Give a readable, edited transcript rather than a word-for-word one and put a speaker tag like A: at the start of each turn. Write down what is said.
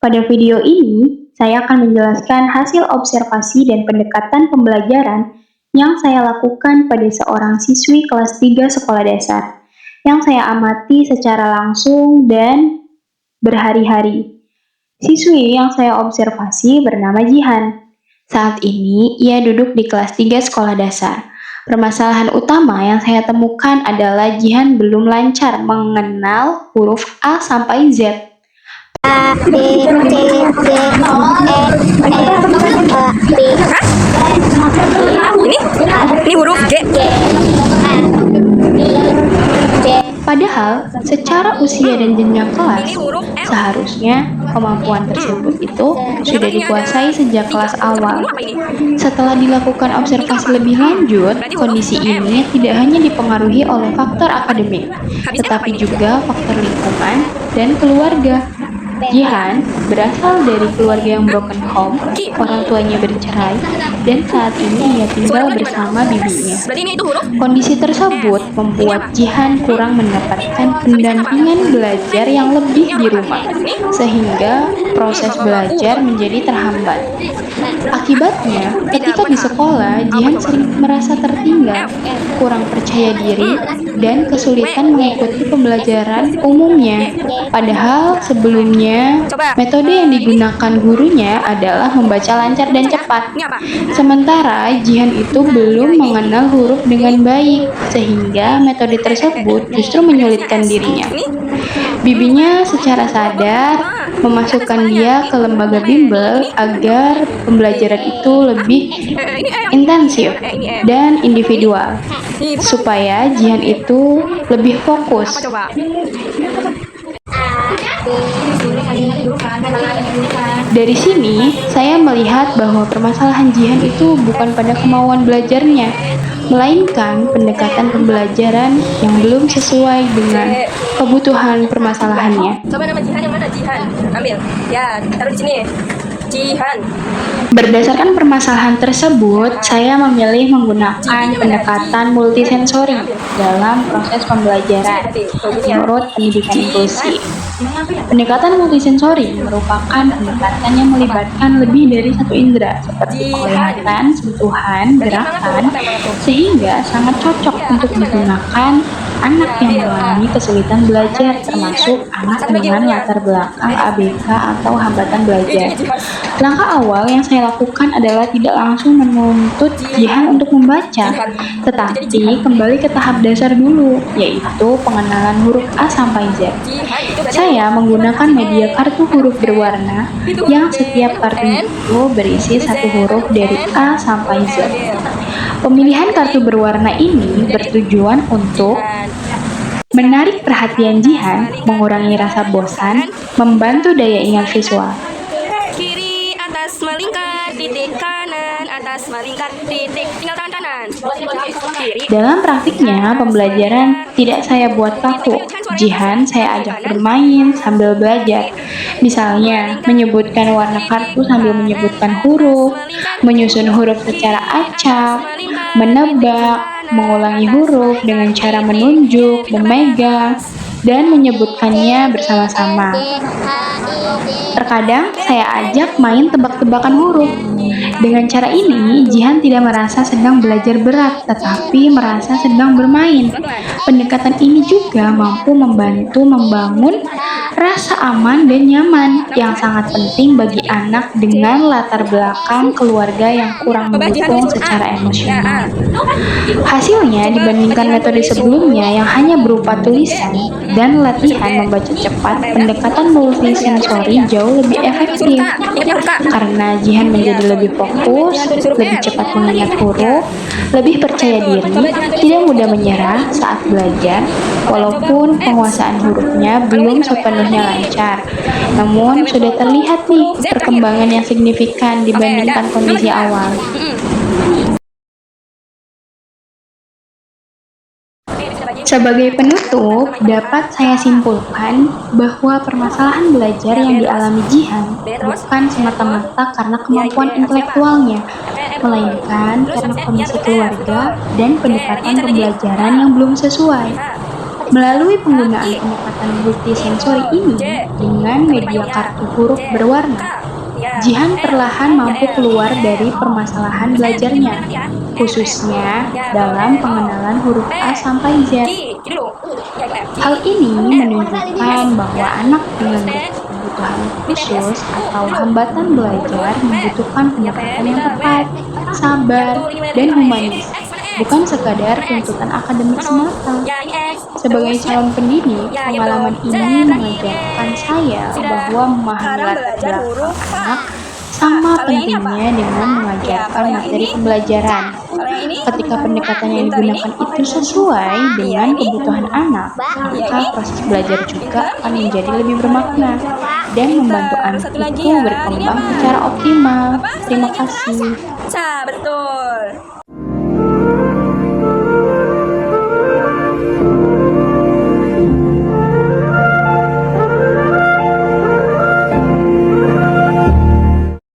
A: Pada video ini, saya akan menjelaskan hasil observasi dan pendekatan pembelajaran yang saya lakukan pada seorang siswi kelas 3 sekolah dasar, yang saya amati secara langsung dan berhari-hari. Siswi yang saya observasi bernama Jihan. Saat ini, ia duduk di kelas 3 sekolah dasar. Permasalahan utama yang saya temukan adalah Jihan belum lancar mengenal huruf A sampai Z.
B: A, B, C, D, E, F, G,
C: Ini huruf G.
A: Padahal, secara usia dan jenjang kelas, seharusnya kemampuan tersebut itu sudah dikuasai sejak kelas awal. Setelah dilakukan observasi lebih lanjut, kondisi ini tidak hanya dipengaruhi oleh faktor akademik, tetapi juga faktor lingkungan dan keluarga. Jihan berasal dari keluarga yang broken home, orang tuanya bercerai, dan saat ini ia tinggal bersama bibinya. Kondisi tersebut membuat Jihan kurang mendapatkan pendampingan belajar yang lebih di rumah, sehingga proses belajar menjadi terhambat. Akibatnya, ketika di sekolah, Jihan sering merasa tertinggal, kurang percaya diri, dan kesulitan mengikuti pembelajaran umumnya. Padahal sebelumnya, metode yang digunakan gurunya adalah membaca lancar dan cepat. Sementara Jihan itu belum mengenal huruf dengan baik, sehingga metode tersebut justru menyulitkan dirinya. Bibinya secara sadar memasukkan dia ke lembaga bimbel agar pembelajaran itu lebih intensif dan individual, supaya Jihan itu lebih fokus. Dari sini, saya melihat bahwa permasalahan Jihan itu bukan pada kemauan belajarnya, melainkan pendekatan pembelajaran yang belum sesuai dengan kebutuhan permasalahannya.
C: Coba nama Jihan yang mana? Jihan. Ambil. Ya, taruh di sini. Jihan.
A: Berdasarkan permasalahan tersebut, saya memilih menggunakan pendekatan multisensori dalam proses pembelajaran menurut pendidikan inklusif. Pendekatan multisensori merupakan pendekatan yang melibatkan lebih dari satu indera, seperti penglihatan, sentuhan, gerakan, sehingga sangat cocok untuk digunakan anak yang mengalami kesulitan belajar, termasuk anak dengan latar belakang ABK atau hambatan belajar. Langkah awal yang saya lakukan adalah tidak langsung menuntut Jihan untuk membaca, tetapi kembali ke tahap dasar dulu, yaitu pengenalan huruf A sampai Z. Saya menggunakan media kartu huruf berwarna yang setiap kartu itu berisi satu huruf dari A sampai Z. Pemilihan kartu berwarna ini bertujuan untuk menarik perhatian Jihan, mengurangi rasa bosan, membantu daya ingat visual.
C: Kiri atas melingkar, titik kanan atas melingkar, titik tinggal tangan kanan. Kiri.
A: Dalam praktiknya, pembelajaran tidak saya buat kaku. Jihan saya ajak bermain sambil belajar. Misalnya, menyebutkan warna kartu sambil menyebutkan huruf, menyusun huruf secara acak, menebak, mengulangi huruf dengan cara menunjuk, memegang, dan menyebutkannya bersama-sama. Terkadang saya ajak main tebak-tebakan huruf. Dengan cara ini, Jihan tidak merasa sedang belajar berat, tetapi merasa sedang bermain. Pendekatan ini juga mampu membantu membangun rasa aman dan nyaman yang sangat penting bagi anak dengan latar belakang keluarga yang kurang mendukung secara emosional. Hasilnya, dibandingkan metode sebelumnya yang hanya berupa tulisan dan latihan membaca cepat, pendekatan multisensori jauh lebih efektif karena Jihan menjadi lebih fokus, lebih cepat mengingat huruf, lebih percaya diri, tidak mudah menyerah saat belajar, walaupun penguasaan hurufnya belum sepenuhnya lancar. Namun sudah terlihat nih perkembangan yang signifikan dibandingkan kondisi awal. Sebagai penutup, dapat saya simpulkan bahwa permasalahan belajar yang dialami Jihan bukan semata-mata karena kemampuan intelektualnya, melainkan karena kondisi keluarga dan pendekatan pembelajaran yang belum sesuai. Melalui penggunaan pendekatan multisensori ini dengan media kartu huruf berwarna, Jihan perlahan mampu keluar dari permasalahan belajarnya, khususnya dalam pengenalan huruf A sampai Z. Hal ini menunjukkan bahwa anak dengan kebutuhan khusus atau hambatan belajar membutuhkan pendekatan yang tepat, sabar, dan humanis, bukan sekadar tuntutan akademik semata. Sebagai calon pendidik, pengalaman ini mengajarkan saya bahwa memahami latar belakang anak sama pentingnya dengan mengajarkan materi pembelajaran. Ketika pendekatan yang digunakan itu sesuai dengan kebutuhan anak, maka proses belajar juga akan menjadi lebih bermakna dan membantu anak itu berkembang secara optimal. Terima kasih.
C: Betul.